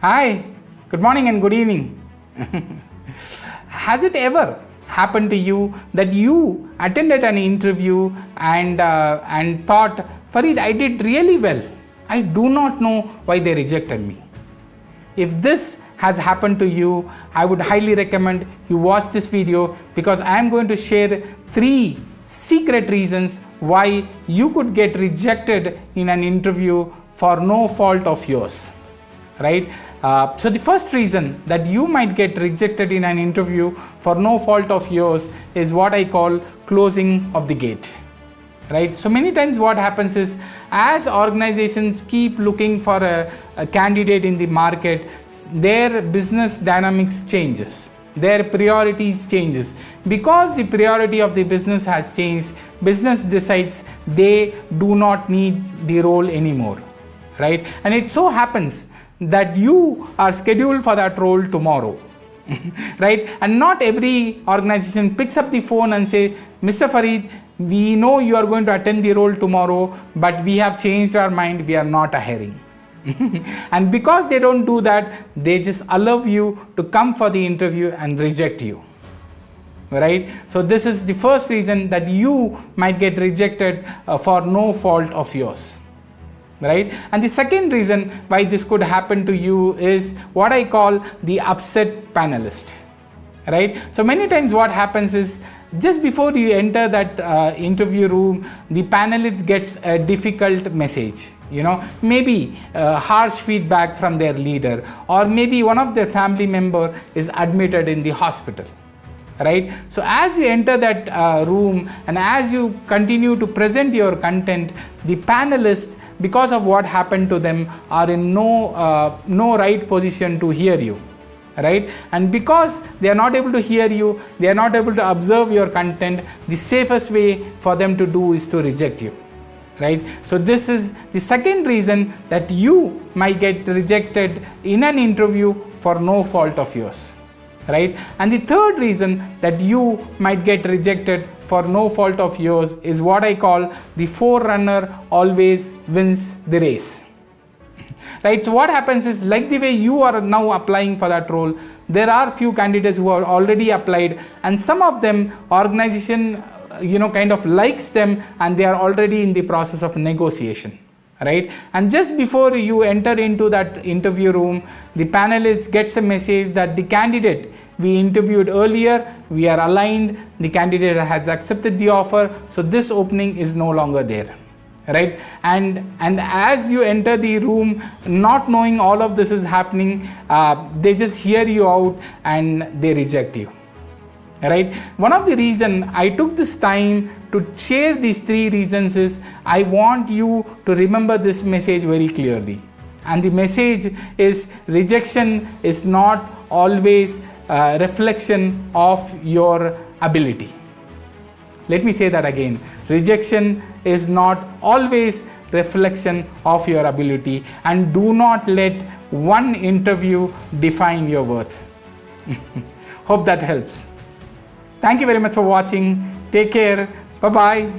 Hi, good morning and good evening. Has it ever happened to you that you attended an interview and thought, Farid, I did really well. I do not know why they rejected me. If this has happened to you, I would highly recommend you watch this video, because I am going to share 3 secret reasons why you could get rejected in an interview for no fault of yours. Right? So the first reason that you might get rejected in an interview for no fault of yours is what I call closing of the gate. Right? So many times what happens is, as organizations keep looking for a candidate in the market, their business dynamics changes, their priorities changes. Because the priority of the business has changed, business decides they do not need the role anymore. Right? And it so happens that you are scheduled for that role tomorrow. Right? And not every organization picks up the phone and say, Mr. Farid, we know you are going to attend the role tomorrow, but we have changed our mind, we are not hiring. And because they don't do that, they just allow you to come for the interview and reject you. Right? So this is the first reason that you might get rejected for no fault of yours. Right? And the second reason why this could happen to you is what I call the upset panelist. Right? So many times what happens is, just before you enter that interview room, the panelist gets a difficult message. Maybe harsh feedback from their leader, or maybe one of their family member is admitted in the hospital. Right? So as you enter that room and as you continue to present your content, the panelists, because of what happened to them, are in no right position to hear you. Right? And because they are not able to hear you, they are not able to observe your content, the safest way for them to do is to reject you. Right? So this is the second reason that you might get rejected in an interview for no fault of yours. Right? And the third reason that you might get rejected for no fault of yours is what I call the forerunner always wins the race. Right? So what happens is, like the way you are now applying for that role, there are few candidates who are already applied, and some of them organization kind of likes them, and they are already in the process of negotiation. Right? And just before you enter into that interview room, the panelist gets a message that the candidate we interviewed earlier, we are aligned, the candidate has accepted the offer, so this opening is no longer there. Right? And as you enter the room, not knowing all of this is happening, they just hear you out and they reject you. Right? One of the reasons I took this time to share these 3 reasons is, I want you to remember this message very clearly. And the message is, rejection is not always a reflection of your ability. Let me say that again. Rejection is not always reflection of your ability, and do not let one interview define your worth. Hope that helps. Thank you very much for watching. Take care. Bye-bye.